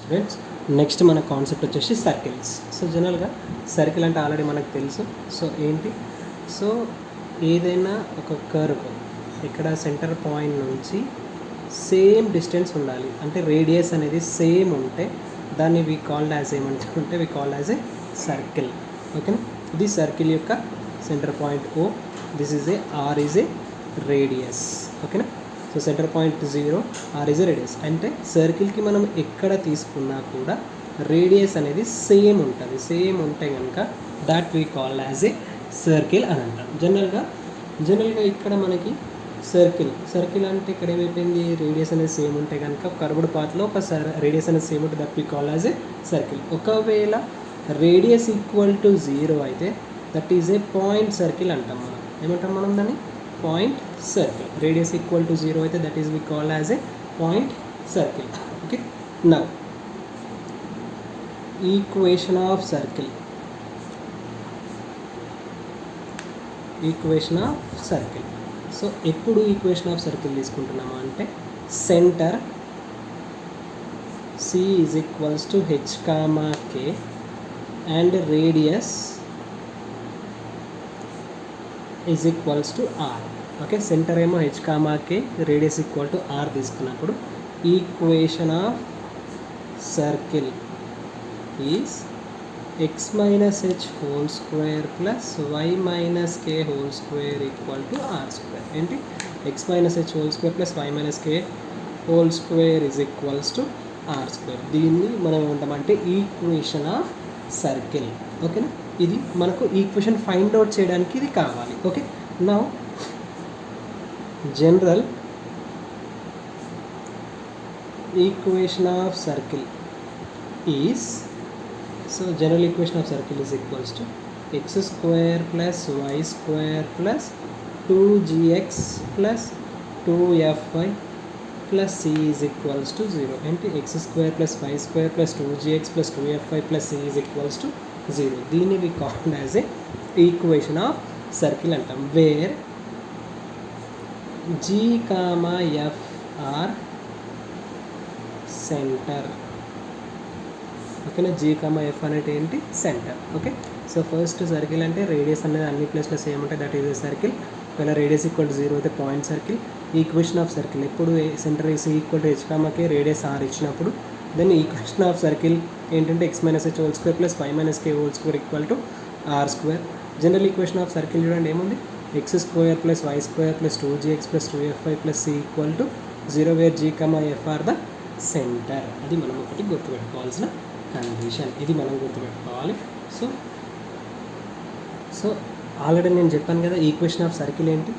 Students next మన concept వచ్చేసి circles. So జనరల్గా సర్కిల్ అంటే ఆల్రెడీ మనకు తెలుసు. సో ఏంటి, సో ఏదైనా ఒక కర్వ్ ఇక్కడ సెంటర్ పాయింట్ నుంచి సేమ్ డిస్టెన్స్ ఉండాలి, అంటే రేడియస్ అనేది సేమ్ ఉంటే దాన్ని వి కాల్డ్ యాజ్ ఏమంటే we called as a circle. ఓకేనా, ఇది సర్కిల్ యొక్క centre point O, this is a R is a radius. ఓకేనా, so centre point 0, R is a radius. అంటే సర్కిల్కి మనం ఎక్కడ తీసుకున్నా కూడా రేడియస్ అనేది సేమ్ ఉంటుంది. సేమ్ ఉంటే కనుక that we call as a circle అని అంటాం. జనరల్గా ఇక్కడ మనకి సర్కిల్ అంటే ఇక్కడ ఏమైపోయింది, రేడియస్ అనేది సేమ్ ఉంటే కనుక కర్వ్డ్ పాత్లో ఒక రేడియస్ అనేది సేమ్ ఉంటుంది, that we call as a circle. ఒకవేళ రేడియస్ ఈక్వల్ టు 0 అయితే that is a point circle అంటాం. మనం ఏమంటాం, మనం దాన్ని point circle. Radius equal to 0 అయితే that is we call as a point circle. Okay, now equation of circle. So ఎప్పుడు equation of circle తీసుకుంటున్నామా అంటే centre C is equals to H, K and radius is equals to R. Okay, centre ఏమో H, K, radius equal to R తీసుకున్నప్పుడు equation of circle is x minus h whole square plus y minus k whole square equal to r square. ఏంటి, x minus h whole square plus y minus k whole square is equals to r square. దీన్ని మనం ఏమంటామంటే equation of circle. ఓకేనా, ఇది మనకు equation find out చేయడానికి ఇది కావాలి. Okay, now general equation of circle is, so general equation of circle is equals to x square plus y square plus 2gx plus 2fy plus c is equals to 0. and x square plus y square plus 2gx plus 2fy plus c is equals to 0. దీన్ని we called as a equation of circle అంటాం, where g, f are center. ఓకేనా, G, F అనేది ఏంటి, centre. Okay, so first circle అంటే radius అనేది అన్ని ప్లేస్లో same ఉంటాయి, దట్ ఈజ్ ఏ సర్కిల్. ఒకవేళ రేడియస్ ఈక్వల్ టు 0 అయితే point circle. Equation of circle ఎప్పుడు centre is equal to H, K, radius R ఇచ్చినప్పుడు దెన్ ఈక్వేషన్ ఆఫ్ సర్కిల్ ఏంటంటే x minus h whole square plus y minus k whole square equal to r square. General equation of circle చూడండి ఏముంది, x square plus y square plus 2gx plus 2fy plus c equal to 0, where G, F are the centre. అది మనం ఒకటి గుర్తుపెట్టుకోవాల్సిన condition, ఇది మనం గుర్తుపెట్టుకోవాలి. So already నేను చెప్పాను కదా ఈక్వేషన్ ఆఫ్ సర్కిల్ ఏంటి,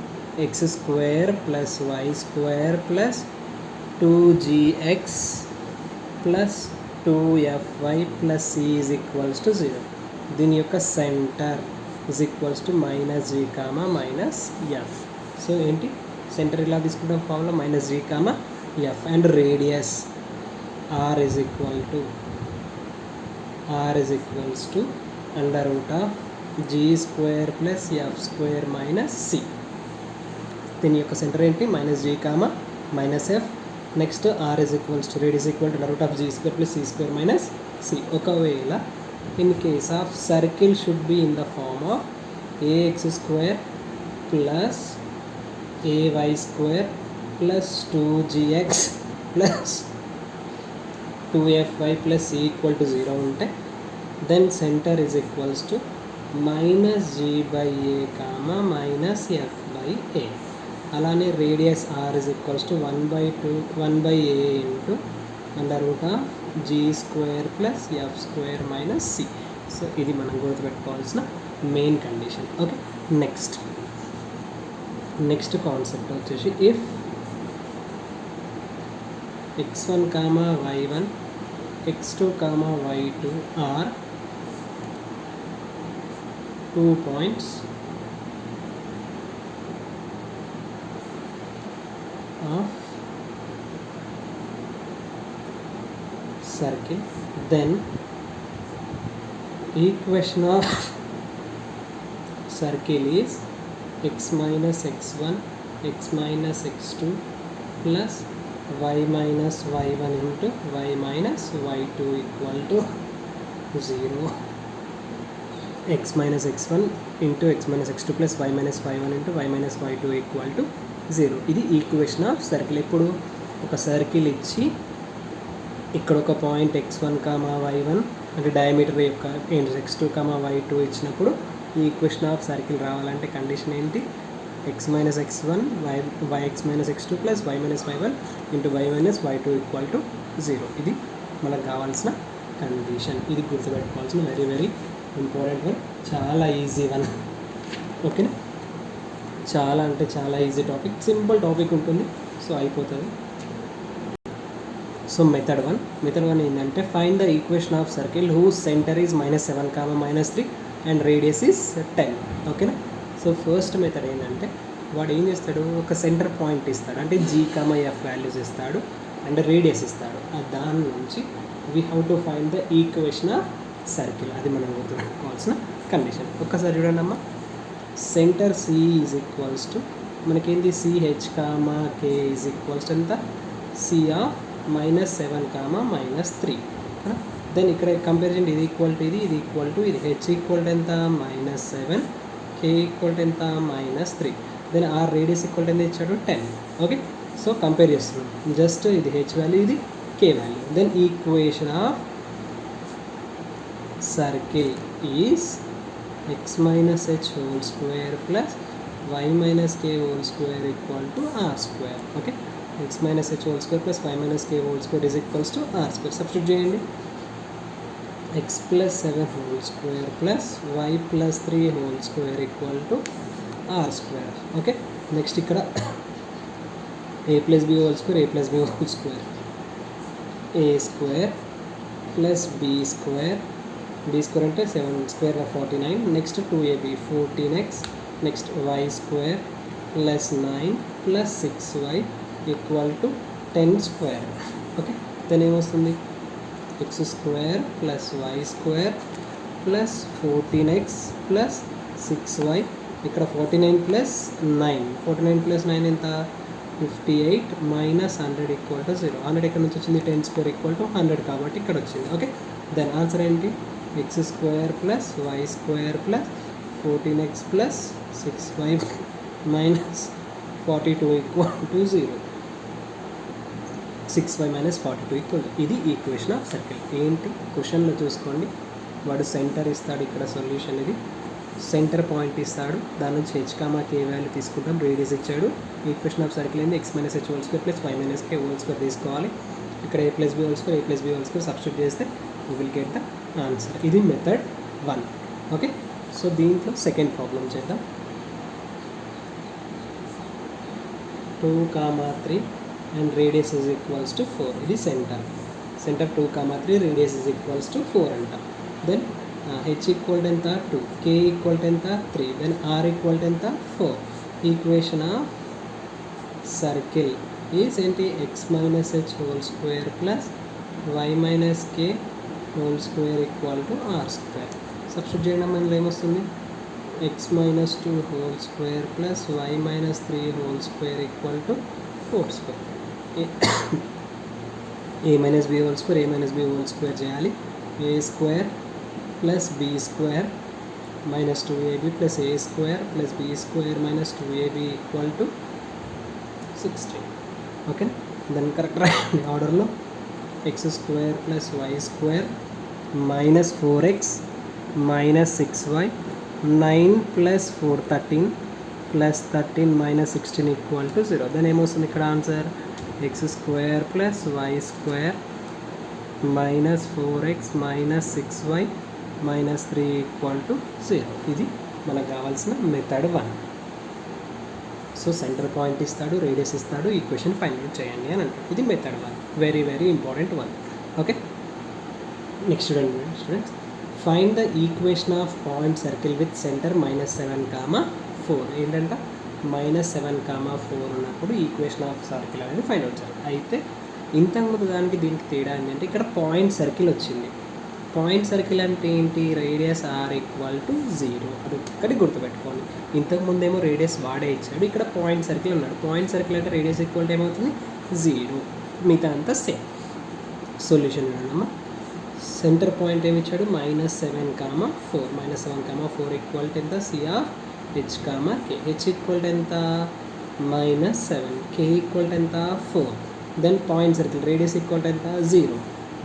x square plus y square plus 2gx plus 2fy plus c is equals to 0. దీని యొక్క centre is equals to minus g, minus f. సో ఏంటి, సెంటర్ ఇలా తీసుకుంటాం formula minus g, f and radius r is equals to under root of g square plus f square minus c. దీని యొక్క సెంటర్ ఏంటి, మైనస్ g, మైనస్ ఎఫ్. Next r is equals to radius equal to under root of g square plus c square minus c. ఒకవేళ in case of circle should be in the form of ax square plus ay square plus 2gx plus 2fy plus c equal to 0 ఉంటే then centre is equals to minus g by a, మైనస్ f by a. అలానే radius r is equals to 1 by a into under root of g square plus f square minus c. So ఇది మనం గుర్తుపెట్టుకోవాల్సిన main condition. Okay, next concept వచ్చేసి if x1, y1, x2, y2 are 2 points of circle, then equation of circle is x minus x1 x minus x2 plus y minus y1 into y minus y2 equal to 0. x minus x1 into x minus x2 plus y minus y1 into y minus y2 equal to 0. ఇది equation of circle. ఇప్పుడు ఒక circle ఇచ్చి ఇక్కడ ఒక point x1 comma y1 అంటే diameter యొక్క x2 comma y2 ఇచ్చినప్పుడు ఈ ఈక్వేషన్ ఆఫ్ సర్కిల్ రావాలంటే కండిషన్ ఏంటి? x minus x1 yx minus x2 plus y minus y1 into y minus y2 equal to 0. ఇది మనకు కావాల్సిన కండిషన్. ఇది గుర్తుపెట్టుకోవాల్సిన వెరీ వెరీ ఇంపార్టెంట్ వన్, చాలా ఈజీ వన్. ఓకేనా? చాలా అంటే చాలా ఈజీ టాపిక్, సింపుల్ టాపిక్ ఉంటుంది, సో అయిపోతుంది. సో మెథడ్ వన్ ఏంటంటే find the equation of circle whose centre is -7, -3 and radius is 10. ఓకేనా? సో ఫస్ట్ మెథడ్ ఏంటంటే వాడు ఏం చేస్తాడు, ఒక సెంటర్ పాయింట్ ఇస్తాడు, అంటే g,f వాల్యూస్ ఇస్తాడు అండ్ రేడియస్ ఇస్తాడు. దాని నుంచి we have to find the equation of circle. అది మనం గుర్తుపెట్టుకోవాల్సిన కండిషన్. ఒక్కసారి చూడండి అమ్మ, centre C is equals to మనకేంటి CH, K is equals to ఎంత? C of -7, -3. దెన్ ఇక్కడ కంపారిజన్ ఇది ఈక్వల్ టు ఇది ఈక్వల్ టు ఇది. H ఈక్వల్ టు ఎంత? -7, K ఈక్వల్ టు ఎంత? -3. Then R radius equal to ఎంత ఇచ్చాడు? 10. ఓకే, సో కంపేర్ చేస్తున్నాం. జస్ట్ ఇది H వాల్యూ, ఇది K value. Then equation of circle is x minus h whole square plus y minus k whole square equal to r square. Okay, x minus h whole square plus y minus k whole square is equals to r square. Substitute cheyandi. x plus 7 whole square plus y plus 3 whole square equal to r square. Okay, next ikkada a plus b whole square, a plus b whole square, a square plus b square అంటే 7 square of 49. Next 2ab 14x. Next y square plus 9 plus 6y equal to 10 square. Okay, then ఏమొస్తుంది? x square plus y square plus 14x plus 6y. ఇక్కడ 49 plus 9, 49 plus 9 ఎంత? 58 minus 100 equal to 0. 100 ఎక్కడ నుంచి వచ్చింది? 10 square equal to 100 కాబట్టి ఇక్కడ వచ్చింది. Okay, then answer ఏంటి? x square plus y square plus 14x plus 6y minus 42 equal to 0. 6y minus 42 equal to, ఇది ఈక్వేషన్ ఆఫ్ సర్కిల్. ఏంటి క్వశ్చన్లో చూసుకోండి, వాడు సెంటర్ ఇస్తాడు, ఇక్కడ సొల్యూషన్ ఇది. సెంటర్ పాయింట్ ఇస్తాడు, దాని నుంచి h, k వాల్యూ తీసుకుంటాం, రేడియస్ ఇచ్చాడు. ఈక్వేషన్ ఆఫ్ సర్కిల్ ఏంది? x minus h whole square plus y minus k whole square తీసుకోవాలి. ఇక్కడ a plus b whole square substitute చేస్తే we will get the answer. ఇది మెథడ్ 1. ఓకే, సో దీంట్లో second problem చేద్దాం. 2, 3 and radius is equals to 4. ఇది centre 2, 3 radius is equals to 4 అంట. Then h equal to ఎంత? 2, k equal to ఎంత? 3, then r equal to ఎంత? 4. Equation of circle is ఏంటి? x minus h whole square plus y minus k whole square equal to r square. Substitute చేయడం మనలో ఏమొస్తుంది? x minus 2 whole square plus y minus 3 whole square equal to 4 square. a minus b whole square చేయాలి. a square plus b square minus 2ab plus a square plus b square minus 2ab equal to 16. Okay, దాన్ని correct రాయండి ఆర్డర్లో. x square plus y square minus 4x minus 6y 9 plus 4 13 plus 13 minus 16 equal to 0. Then ఏమొస్తుంది ఇక్కడ answer? x square plus y square minus 4x minus 6y minus 3 equal to 0. ఇది మనకు కావాల్సిన method 1. So centre point ఇస్తాడు, radius ఇస్తాడు, equation find out చేయండి అని అంటాడు. ఇది method 1, very very important 1. Okay, next students, find the equation of point circle with centre -7, 4. ఏంటంట? -7, 4 ఉన్నప్పుడు ఈక్వేషన్ ఆఫ్ సర్కిల్ అనేది ఫైండ్ అవుట్ చేయాలి. అయితే ఇంతకుముందు దానికి దీనికి తేడా ఏంటంటే ఇక్కడ పాయింట్ సర్కిల్ వచ్చింది. పాయింట్ సర్కిల్ అంటే ఏంటి? Radius r equal to 0. అది ఒక్కటి గుర్తుపెట్టుకోండి. ఇంతకుముందేమో రేడియస్ వాడే ఇచ్చాడు, ఇక్కడ పాయింట్ సర్కిల్ అన్నాడు. పాయింట్ సర్కిల్ అంటే రేడియస్ ఈక్వల్ టు ఏమవుతుంది? 0. మిగతా అంతా సేమ్. సొల్యూషన్ చూడమ్మా, సెంటర్ పాయింట్ ఏమి ఇచ్చాడు -7, 4 -7, 4 ఈక్వల్ టు ఎంత C of H comma K. H equal to ఎంత -7, కే ఈక్వల్ టు ఎంత 4. Then point circle radius equal to ఎంత 0.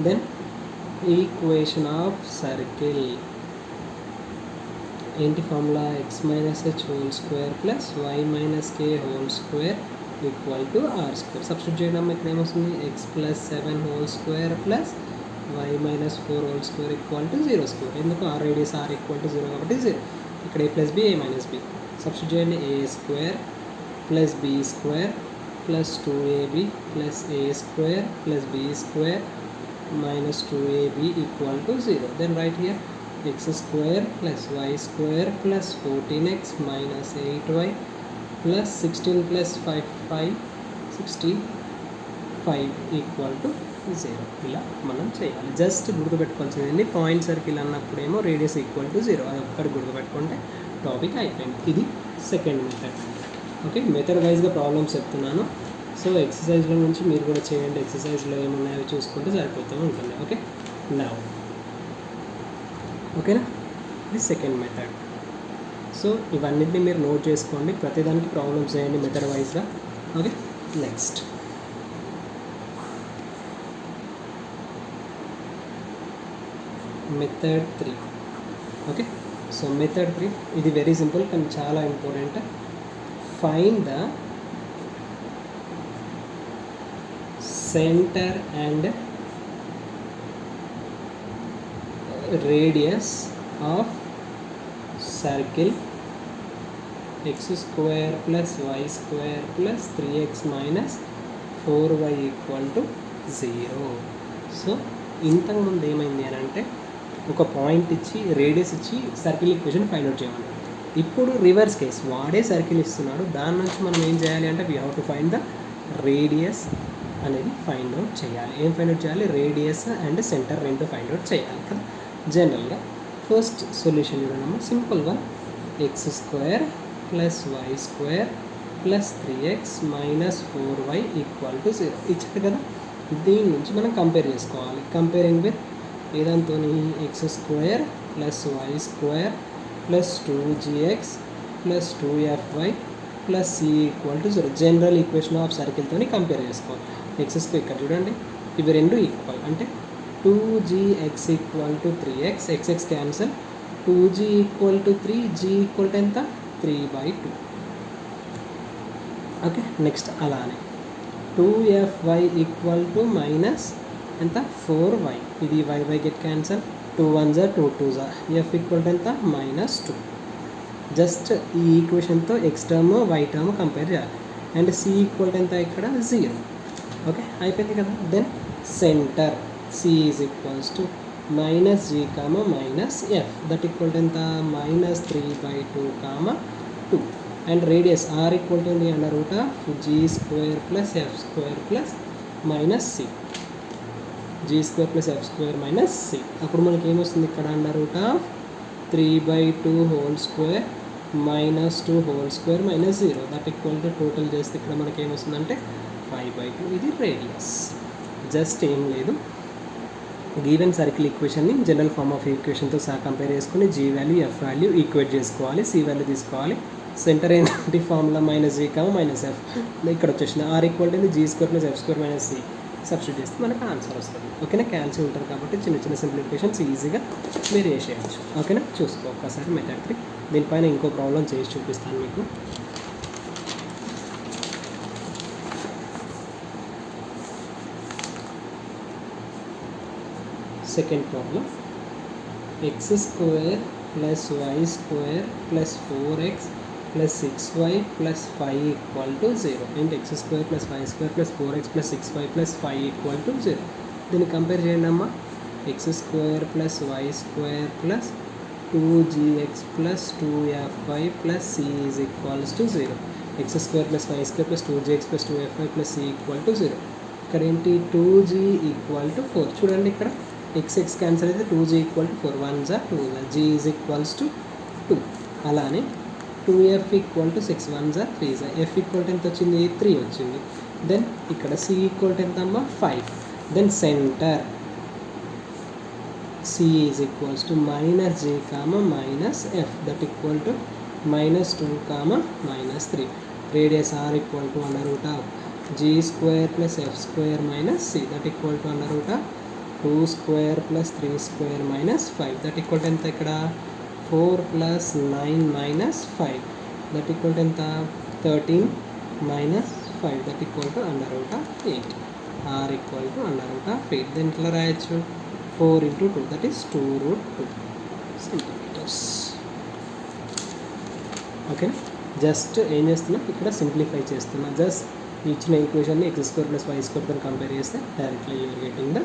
దెన్ ఈక్వేషన్ ఆఫ్ సర్కిల్ ఏంటి formula x - h whole square plus y - k whole square equal to r². Substitute చేయడం ఇక్కడ ఏమొస్తుంది x + 7 whole square plus y - 4 whole square equal to 0². ఎందుకు r radius r equal to 0 కాబట్టి 0. ఇక్కడ a + b a - b substitute చేయండి. a² plus b² plus 2ab plus a² plus b² minus 2ab equal to 0. Then right here x² plus y² plus 14x minus 8y plus 16 plus 5 65 equal to 0. ఇలా మనం చేయాలి. Just గుర్తుపెట్టుకోవాల్సింది point circle అన్నప్పుడేమో radius equal to 0. అది ఒక్కటి గుర్తుపెట్టుకుంటే topic అయిపోయింది. ఇది సెకండ్ మెథడ్. ఓకే, మెథడ్ వైజ్గా ప్రాబ్లమ్స్ చెప్తున్నాను. సో ఎక్సర్సైజ్లో నుంచి మీరు కూడా చేయండి. ఎక్సర్సైజ్లో ఏమున్నాయో చూసుకుంటే సరిపోతూ ఉంటుంది. ఓకే, నౌ ఓకేనా, ఇది సెకండ్ మెథడ్. సో ఇవన్నిటిని మీరు నోట్ చేసుకోండి, ప్రతిదానికి ప్రాబ్లమ్స్ చేయండి మెథడ్ వైజ్గా. Okay, next method 3. Okay, so method 3 ఇది వెరీ సింపుల్ కానీ చాలా important. Find the centre and radius of circle x² plus y² plus 3x minus 4y equal to 0. So ఇంతకుముందు ఏమైంది అని అంటే ఒక పాయింట్ ఇచ్చి రేడియస్ ఇచ్చి సర్కిల్ ఈక్వేషన్ ఫైండ్ అవుట్ చేయమన్నాడు. ఇప్పుడు రివర్స్ కేస్, వాడే సర్కిల్ ఇస్తున్నాడు, దాని నుంచి మనం ఏం చేయాలి అంటే we have to find the radius అనేది ఫైండ్ అవుట్ చేయాలి. ఏం ఫైండ్ అవుట్ చేయాలి? రేడియస్ అండ్ సెంటర్ రెండు ఫైండ్ అవుట్ చేయాలి కదా. జనరల్గా ఫస్ట్ సొల్యూషన్ చూడమ్మా, సింపుల్గా x² plus y² plus 3x minus 4y equal to 0 ఇచ్చాడు కదా. దీని నుంచి మనం కంపేర్ చేసుకోవాలి. కంపేరింగ్ విత్ ఏదంతో x² plus y² plus 2gx plus 2fy plus c equal to 0. General equation of సర్కిల్తో కంపేర్ చేసుకోవాలి. x² ఇక్కడ చూడండి, ఇవి రెండు ఈక్వల్ అంటే 2gx equal to 3x, xx cancel, 2g equal to 3, g equal to ఎంత 3/2. Okay, next అలానే 2fy equal to minus ఎంత 4y, ఇది y get cancel, 2 1s 2 2s, f ఈక్వల్ టు ఎంత -2. జస్ట్ ఈ ఈక్వేషన్తో x term y term compare చేయాలి. And c equal to ఎంత ఇక్కడ 0. ఓకే, అయిపోయింది కదా. Then centre c is equals to minus g comma minus f, that equal to ఎంత -3/2 comma 2. and radius r equal to under root of g² plus f² plus minus c, g² plus f² minus c. అప్పుడు మనకి ఏమొస్తుంది ఇక్కడ under root of 3/2 whole square minus 2 whole square minus 0, that equal to total చేస్తే ఇక్కడ మనకి ఏమొస్తుందంటే 5/2. ఇది radius. Just ఏం లేదు, గివెన్ సర్కిల్ ఈక్వేషన్ని జనరల్ ఫార్మ్ ఆఫ్ ఈక్వేషన్తో సహా కంపేర్ చేసుకుని g value f value equate చేసుకోవాలి, c వాల్యూ తీసుకోవాలి. సెంటర్ ఏంటి ఫార్ములా -g, -f. ఇక్కడ వచ్చేసింది r equal to g² plus f² minus c. Substitute చేస్తే మనకు ఆన్సర్ వస్తుంది. ఓకేనా, క్యాల్సియం ఉంటుంది కాబట్టి చిన్న చిన్న సింప్లిఫికేషన్స్ ఈజీగా మీరు చేసేయచ్చు. ఓకేనా, చూసుకో ఒక్కసారి మెథడ్ 3. దీనిపైన ఇంకో ప్రాబ్లం చేసి చూపిస్తాను మీకు. Second problem, x² plus y² plus 4x plus 6y plus 5 equal to 0. ఏంటి x² plus y² plus 4x plus 6y plus 5 equal to 0. దీన్ని కంపేర్ చేయండి అమ్మా. x² plus y² plus 2gx plus 2fy plus c is equals to 0. x² plus y² plus 2gx plus 2fy plus c equal to 0. ఇక్కడ ఏంటి 2g equal to 4. చూడండి ఇక్కడ x cancel అయితే 2g equal to 4, 1s 2s, g is equals to 2. అలానే 2f equal to 6, 1s 3s, f ఈక్వల్ to ఎంత వచ్చింది 3 వచ్చింది. దెన్ ఇక్కడ సి ఈక్వల్ టు ఎంత అమ్మా 5. దెన్ centre C is equals to minus J comma minus F that equal to minus 2 comma minus 3. Radius R equal to under root of G square plus F square minus C that equal to under root of 2 square plus 3 square minus 5 that equal to ఎంత ఇక్కడ 4 plus 9 minus 5 that equal to ఎంత 13 minus 5 that equal to under root of 8. R equal to under root of 8. Then ఇట్లా రాయొచ్చు 4 into 2 that is 2 root 2 centimeters. Okay, just ఏం చేస్తున్నా ఇక్కడ simplify చేస్తున్నా. Just ఇచ్చిన ఈక్వేషన్ని x² + y² తో కంపేర్ చేస్తే directly you're getting the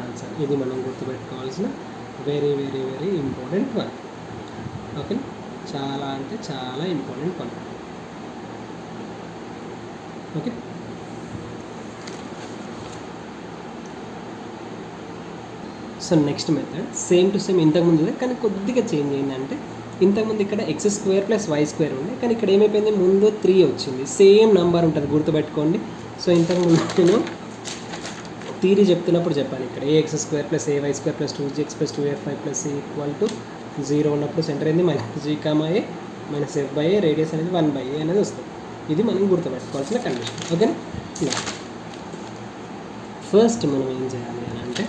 answer. ఇది మనం గుర్తుపెట్టుకోవాల్సిన very very very important one. Okay, చాలా అంటే చాలా important one. Okay, so next method same to same ఇంతకుముందు కానీ కొద్దిగా చేంజ్ అయిందంటే ఇంతకుముందు ఇక్కడ x² + y² ఉండే, కానీ ఇక్కడ ఏమైపోయింది ముందు 3 వచ్చింది. సేమ్ నెంబర్ ఉంటుంది గుర్తుపెట్టుకోండి. సో ఇంతకుముందు నేను థియరీ చెప్తున్నప్పుడు చెప్పాను ఇక్కడ ax² + ay² + 2gx + 2fy + c = 0 ఉన్నప్పుడు సెంటర్ ఏంది -g, a - f/a, రేడియస్ అనేది 1/a అనేది వస్తుంది. ఇది మనం గుర్తుపెట్టుకోవాల్సిన కండిషన్. ఓకేనా, ఫస్ట్ మనం ఏం చేయాలి అని అంటే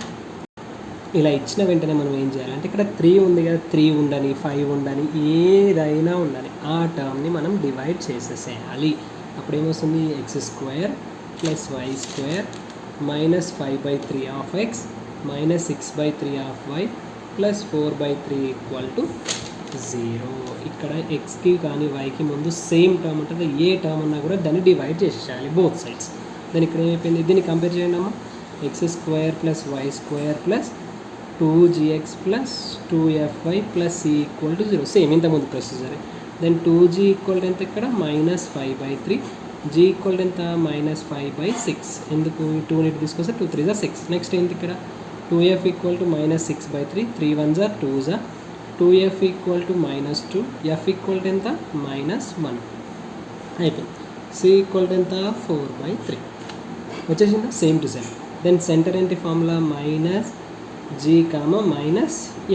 ఇలా ఇచ్చిన వెంటనే మనం ఏం చేయాలంటే ఇక్కడ 3 ఉంది కదా, 3 ఉండని 5 ఉండని ఏదైనా ఉండని ఆ టర్మ్ని మనం డివైడ్ చేసేసేయాలి. అప్పుడు ఏమొస్తుంది x² + y² - 5/3 of x - 6/3 of y + 4/3 = 0. ఇక్కడ xకి కానీ yకి ముందు సేమ్ టర్మ్ ఉంటుంది. ఏ టర్మ్ ఉన్నా కూడా దాన్ని డివైడ్ చేసేయాలి బోత్ సైడ్స్. దాని ఇక్కడ ఏమైపోయింది, దీన్ని కంపేర్ చేయండి అమ్మా. x² + y² + 2gx + 2fy + c = 0. Same ఇంతకుముందు ప్రొసీజర్. దెన్ 2g ఈక్వల్ ఎంత ఇక్కడ -5/3, g ఈక్వల్ ఎంత -5/6. ఎందుకు 2 ని తీసుకొస్తే 2 3 = 6. నెక్స్ట్ ఏంటి ఇక్కడ 2f equal to -6/3, 3 1 = 2 2f equal to -2, f equal ఎంత -1 అయిపోయింది. c ఈక్వల్ ఎంత 4/3 వచ్చేసిందా same to same. Then centre ఏంటి formula -g,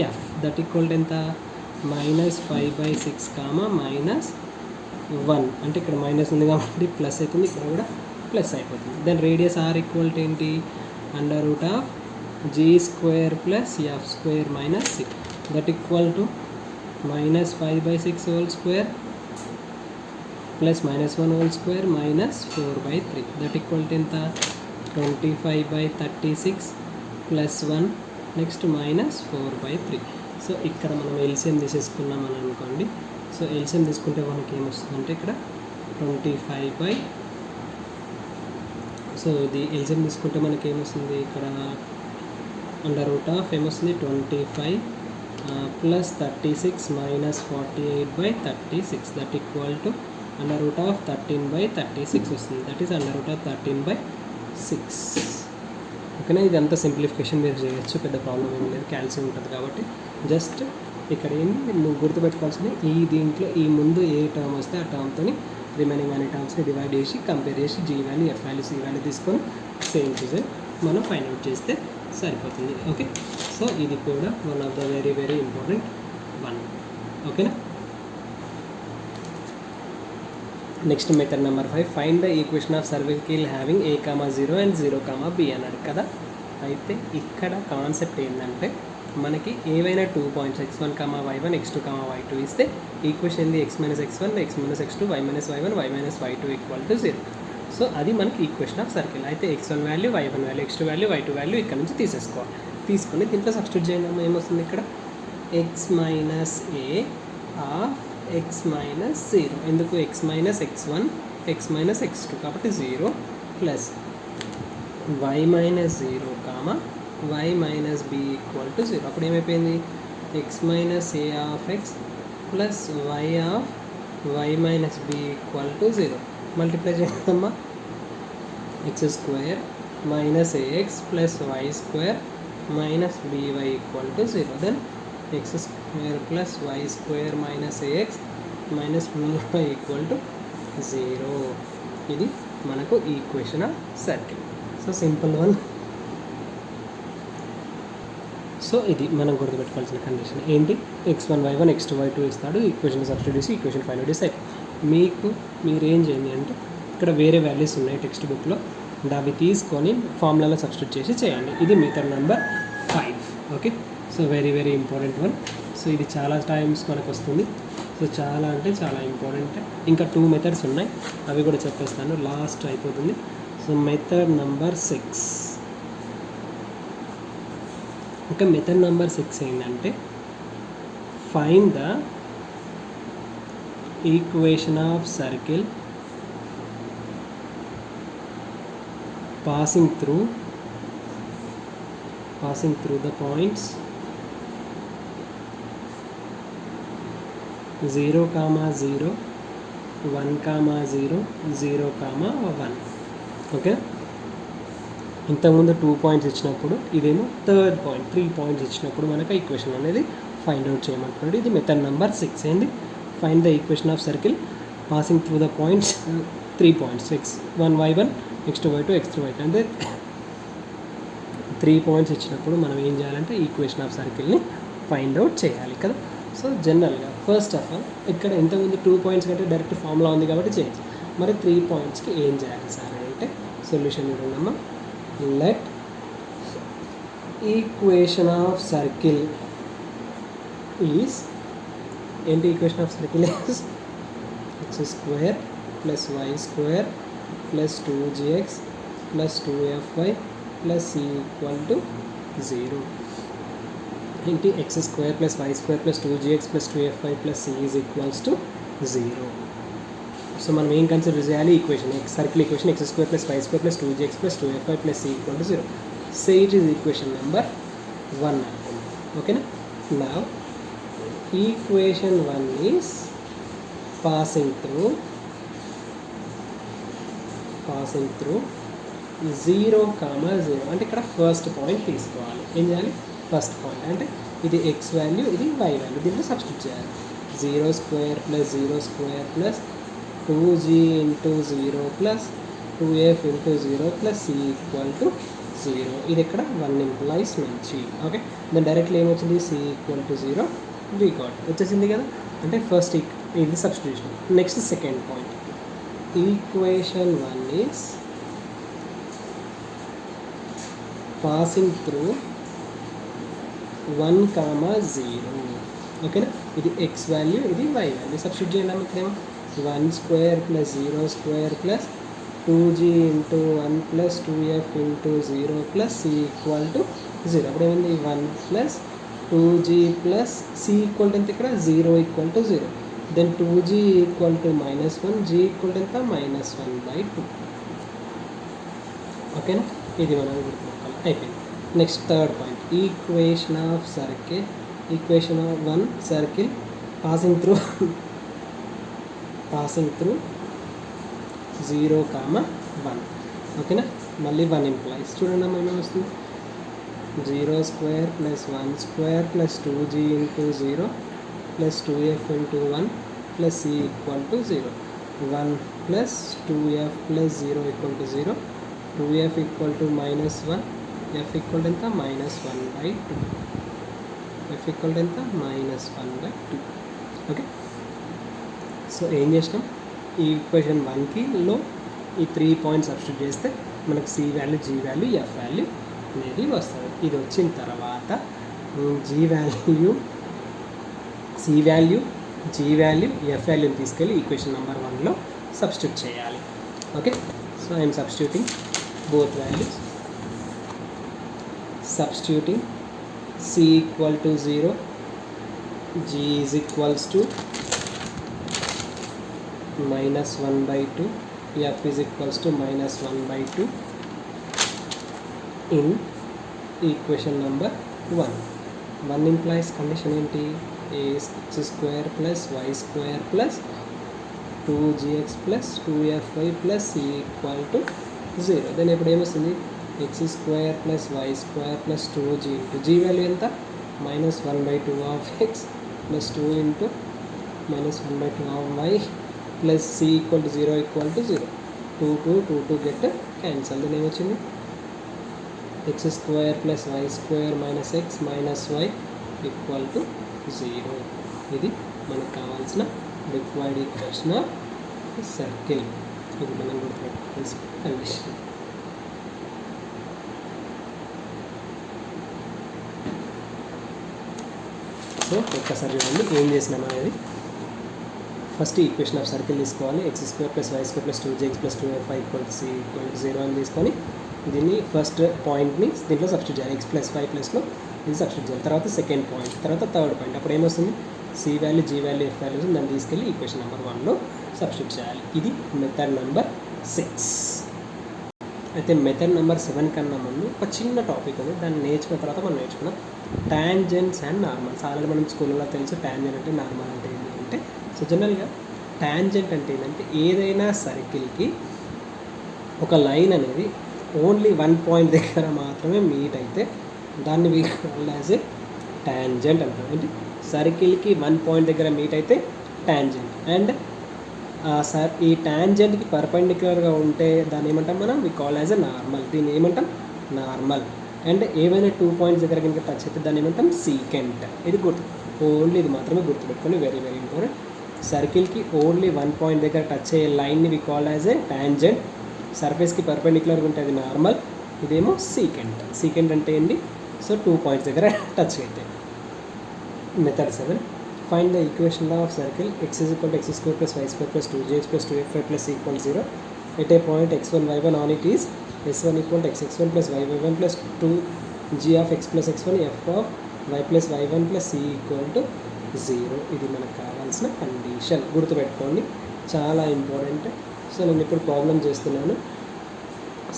-f that equal ఎంత -5/6, -1 అంటే ఇక్కడ మైనస్ ఉంది కాబట్టి ప్లస్ అవుతుంది, ఇక్కడ కూడా ప్లస్ అయిపోతుంది. దెన్ రేడియస్ r ఈక్వల్ ఏంటి √g² + f² - c that equal to -5/6 whole square +-1 whole square -4/3 that equal ఎంత 25/36 +1 నెక్స్ట్ -4/3. సో ఇక్కడ మనం ఎల్సిఎం తీసేసుకున్నాం అని అనుకోండి. సో ఎల్సిఎం తీసుకుంటే మనకి ఏమొస్తుందంటే ఇక్కడ 25 సో ఇది ఎల్సిఎం తీసుకుంటే మనకి ఏమొస్తుంది ఇక్కడ √ ఏమొస్తుంది 25 + 36 - 48/36 దట్ ఈక్వల్ టు √13/36 వస్తుంది. That is √13/6. ఓకేనా, ఇదంతా సింప్లిఫికేషన్ మీరు చేయొచ్చు, పెద్ద ప్రాబ్లం ఏం లేదు, క్యాల్సియం ఉంటుంది కాబట్టి. జస్ట్ ఇక్కడ ఏంటి నువ్వు గుర్తుపెట్టుకోవాల్సింది ఈ దీంట్లో ఈ ముందు ఏ టర్మ్ వస్తే ఆ టర్మ్తో రిమైనింగ్ అనే టర్మ్స్ని డివైడ్ చేసి కంపేర్ చేసి g value, f value, c value తీసుకొని సేమ్ టు సేమ్ మనం ఫైండ్ అవుట్ చేస్తే సరిపోతుంది. ఓకే, సో ఇది కూడా one of the very very important one. ఓకేనా, next method number 5, find the equation of circle having a, 0 and 0, b అన్నాడు కదా. అయితే ఇక్కడ కాన్సెప్ట్ ఏంటంటే మనకి ఏవైనా 2 points x1, y1, x2, y2 ఇస్తే ఈక్వేషన్ ఏంది x - x1, x - x2, y - y1, y - y2 = 0. So అది మనకి ఈక్వేషన్ ఆఫ్ సర్కిల్. అయితే x1 value, y1 value, x2 value, y2 value ఇక్కడ నుంచి తీసేసుకోవాలి. తీసుకొని దీంట్లో సబ్స్టిట్యూట్ చేయడం ఏమొస్తుంది ఇక్కడ x - a ఆఫ్ x - 0. ఎందుకు x - x1, x - x2 కాబట్టి 0 ప్లస్ y - 0, y - b = 0. అప్పుడు ఏమైపోయింది x - a of x plus y of y - b = 0. Multiply చేద్దామా x² - ax plus y² - by = 0. దెన్ x² + y² - ax - by = 0. ఇది మనకు equation of circle. So simple one. So ఇది మనం గుర్తుపెట్టుకోవాల్సిన కండిషన్ ఏంటి, x1 y1 x2 y2 ఇస్తాడు, equation substitute చేసి ఈక్వేషన్ ఫైండ్ అవుట్ చేస్తే మీరేం చేయండి అంటే ఇక్కడ వేరే వాల్యూస్ ఉన్నాయి టెక్స్ట్ బుక్లో, అవి తీసుకొని ఫార్ములాలో సబ్స్టిట్యూట్ చేసి చేయండి. ఇది method number 5. Okay, so very very important one. So ఇది చాలా టైమ్స్ మనకు వస్తుంది. సో చాలా అంటే చాలా ఇంపార్టెంట్. ఇంకా 2 మెథడ్స్ ఉన్నాయి, అవి కూడా చెప్పేస్తాను, లాస్ట్ అయిపోతుంది. So method number 6. ఇంకా మెథడ్ నెంబర్ 6 ఏంటంటే find the equation of circle passing through the points 0, 0, 1, 0, 0, 1. Okay, ఇంతకుముందు 2 పాయింట్స్ ఇచ్చినప్పుడు ఇదేమో థర్డ్ పాయింట్ 3 పాయింట్స్ ఇచ్చినప్పుడు మనకు ఈక్వేషన్ అనేది ఫైండ్ అవుట్ చేయమంటున్నాడు. ఇది మెథడ్ నెంబర్ 6 ఏంది, find the equation of circle passing through the points 3 points x1 y1 x2 y2 x3 y2. అంటే 3 పాయింట్స్ ఇచ్చినప్పుడు మనం ఏం చేయాలంటే ఈక్వేషన్ ఆఫ్ సర్కిల్ని ఫైండ్ అవుట్ చేయాలి కదా. సో జనరల్గా ఫస్ట్ ఆఫ్ ఆల్ ఇక్కడ ఇంతకుముందు 2 పాయింట్స్ కంటే డైరెక్ట్ ఫార్ములా ఉంది కాబట్టి చేయొచ్చు. మరి 3 పాయింట్స్కి ఏం చేయాలి సార్ అంటే సొల్యూషన్ చూడండమ్మా. Let equation of circle is ఏంటి, equation of circle is x² + y² + 2gx + 2fy + c = 0. ఏంటి, x² + y² + 2gx + 2fy + c = 0. So మనం ఏం కన్సిడర్ చేయాలి, equation circle equation x² + y² + 2gx + 2fy + c = 0. Say it is equation number 1 అనుకోండి. ఓకేనా. నా equation 1 is passing through 0, 0. అంటే ఇక్కడ first point తీసుకోవాలి. ఏం చేయాలి, ఫస్ట్ పాయింట్ అంటే ఇది x వాల్యూ, ఇది y వాల్యూ, దీంట్లో సబ్స్టిట్యూట్ చేయాలి. 0² + 0² + 2g × 0 + 2f × 0 + c = 0. ఇది ఇక్కడ 1 ఇంప్లాయిస్ నుంచి. ఓకే, దాని డైరెక్ట్లీ ఏమొచ్చింది, c = 0 వి గాట్ వచ్చేసింది కదా. అంటే ఫస్ట్ ఇది substitution. Next second point, equation 1 is passing through 1, 0. ఓకేనా, ఇది x వాల్యూ, ఇది y వాల్యూ. సబ్స్టిట్యూట్ చేయండి ఇక్కడేమో 1² + 0² + 2g × 1 + 2f × 0 + c = 0. అప్పుడు ఏమైంది, 1 + 2g + c = ఎంత ఇక్కడ 0 = 0. దెన్ 2g = -1, g = ఎంత -1/2. ఓకేనా, ఇది మనం గుర్తుపెట్టుకోవాలి. అయిపోయింది. Next third point, equation of circle, equation of 1 circle passing through 0, 1. ఓకేనా, మళ్ళీ 1 ఇంప్లాయిస్. చూడండి అమ్మ ఏమేమి వస్తుంది, 0² + 1² + 2g × 0 + 2f × 1 + c = 0. 1 + 2f + 0 = 0. 2f = -1, f = ఎంత -1/2. f = ఎంత -1/2. ఓకే, సో ఏం చేసినాం, ఈ ఈక్వేషన్ 1లో ఈ 3 పాయింట్స్ సబ్స్టిట్యూట్ చేస్తే మనకు c value, g value, f value అనేది వస్తుంది. ఇది వచ్చిన తర్వాత g value, c value, g value, f వాల్యూని తీసుకెళ్ళి ఈక్వేషన్ నెంబర్ 1లో సబ్స్టిట్యూట్ చేయాలి. Okay, so I'm substituting both values, substituting c = 0, g is equals to -1/2, f is equals to -1/2 in equation number 1. 1 implies condition ఏంటి, x² + y² + 2gx + 2fy + c = 0. Then ఇప్పుడు ఏమొస్తుంది, x² + y² + 2g × g value ఎంత -1/2 of x + 2 × -1/2 of y + c = 0 = 0. 2 get cancel. దీని ఏమొచ్చింది x² + y² - x - y = 0. ఇది మనకు కావాల్సిన required equation of circle. ఇది మనం గుర్తుపెట్టుకోవాల్సిన కండిషన్. సో ఒక్కసారి చూడండి ఏం చేసినాం అనేది. ఫస్ట్ ఈక్వేషన్ ఆఫ్ సర్కిల్ తీసుకోవాలి. x² + y² + 2gx + 2fy = c = 0 అని తీసుకొని దీన్ని ఫస్ట్ పాయింట్ని దీంట్లో సబ్స్టిట్యూట్ చేయాలి. x + y ప్లస్లో ఇది సబ్స్టిట్యూట్ చేయాలి. తర్వాత సెకండ్ పాయింట్, తర్వాత థర్డ్ పాయింట్. అప్పుడు ఏమొస్తుంది c value, g value, f values దాన్ని తీసుకెళ్ళి ఈక్వేషన్ నెంబర్ 1లో సబ్స్టిట్యూట్ చేయాలి. ఇది మెథడ్ నెంబర్ 6. అయితే మెథడ్ నెంబర్ 7 కన్నా ముందు ఒక చిన్న టాపిక్ ఉంది. దాన్ని నేర్చుకున్న తర్వాత మనం నేర్చుకున్నాం టాంజెంట్స్ అండ్ నార్మల్స్. ఆల్రెడీ మనం స్కూల్లో తెలుసు టాంజెంట్ అంటే నార్మల్ అంటే ఏంటి అంటే. సో జనరల్గా టాంజెంట్ అంటే ఏంటంటే ఏదైనా సర్కిల్కి ఒక లైన్ అనేది ఓన్లీ 1 పాయింట్ దగ్గర మాత్రమే మీట్ అయితే దాన్ని we call as a tangent అంటారు. ఏంటి సర్కిల్కి 1 పాయింట్ దగ్గర మీట్ అయితే టాంజెంట్. అండ్ ఈ టాంజెంట్కి పర్పెండిక్యులర్గా ఉంటే దాన్ని ఏమంటాం మనం we call as a normal. దీన్ని ఏమంటాం నార్మల్. అండ్ ఏవైనా 2 పాయింట్స్ దగ్గర కనుక టచ్ అయితే దాన్ని ఏమంటాం సీకెంట్. ఇది ఓన్లీ ఇది మాత్రమే గుర్తుపెట్టుకొని వెరీ వెరీ ఇంపార్టెంట్. సర్కిల్కి ఓన్లీ 1 పాయింట్ దగ్గర టచ్ అయ్యే లైన్ని we call as a tangent. సర్ఫేస్కి పర్పెండిక్యులర్గా ఉంటే అది నార్మల్. ఇదేమో సీకెంట్. సీకెంట్ అంటే ఏంటి సో 2 పాయింట్స్ దగ్గర టచ్ అయితే. Method 7 find the equation of circle x = x² + y² + 2gx + 2fy + c = 0 at a point x1 y1 on it is s1 = xx1 + yy1 + 2g of x + x1 f of y + y1 + c = 0. ఇది మనకు కావాల్సిన condition. గుర్తుపెట్టుకోండి, చాలా important. So నేను ఇప్పుడు problem చేస్తున్నాను.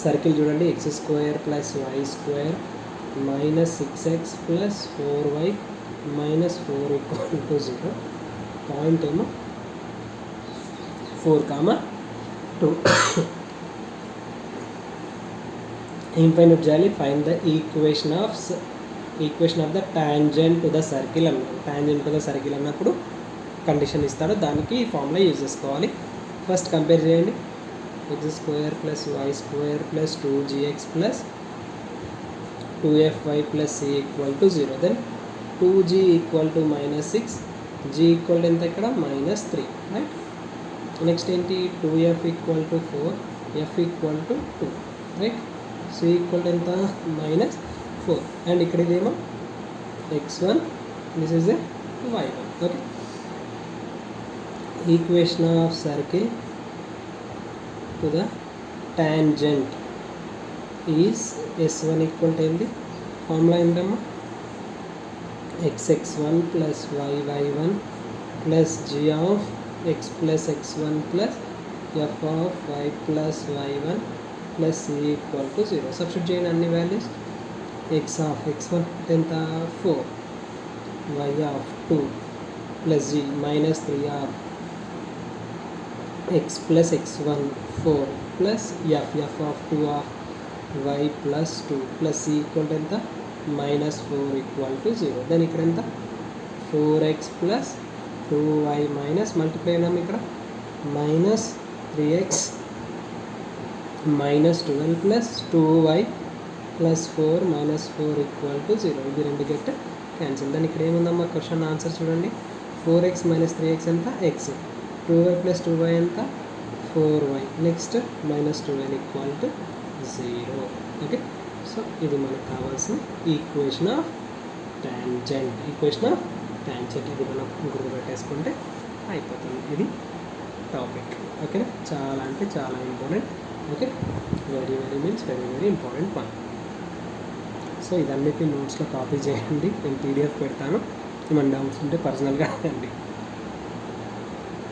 Circle చూడండి x² + y² - 6x + 4y - 4 = 0. Point ఏమో 4, 2. ఏం ఫైండ్ అవుట్ చేయాలి? Find the equation of the tangent to the circle అన్నాడు. టాంజెంట్ టు ద సర్కిల్ అన్నప్పుడు కండిషన్ ఇస్తాడు, దానికి ఫార్ములా యూజ్ చేసుకోవాలి. ఫస్ట్ కంపేర్ చేయండి. x² + y² + 2gx + 2fy + c = 0. Then 2g = -6, g = ఎంత ఇక్కడ -3, రైట్. నెక్స్ట్ ఏంటి 2f = 4, f = 2, రైట్. c = ఎంత -4. అండ్ ఇక్కడ ఇదేమో x1, this is A y1. Okay. Equation of circle to the tangent is s1 = ఏంటి formula ఏంటమ్మా xx1 + yy1 + g of x + x1 + f of y + y1 + c = 0. Substitute చేయండి అన్ని values. x of x1 ఎంత 4, y of 2 + g -3 of x + x1 4 + f of 2 of y + 2 + c = ఎంత -4 = 0. Then ఇక్కడ ఎంత 4x + 2y - multiply అయినాం ఇక్కడ -3x - 12 + 2y + 4 - 4 = 0. ఇది 2 get cancel. దాని ఇక్కడ ఏముందమ్మా క్వశ్చన్ ఆన్సర్ చూడండి. 4x - 3x ఎంత x, 2y + 2y ఎంత 4y, నెక్స్ట్ -12 = 0. ఓకే. సో ఇది మనకు కావాల్సిన ఈక్వేషన్ ఆఫ్ టాంజెంట్. ఇది మనం గుర్తుపెట్టేసుకుంటే అయిపోతుంది. ఇది టాపిక్. ఓకేనా. చాలా అంటే చాలా important. Okay. Very very important one. So ఇదన్నిటిని నోట్స్లో కాపీ చేయండి. నేను PDF పెడతాను. ఏమైనా డౌట్స్ ఉంటే పర్సనల్గా అడగండి.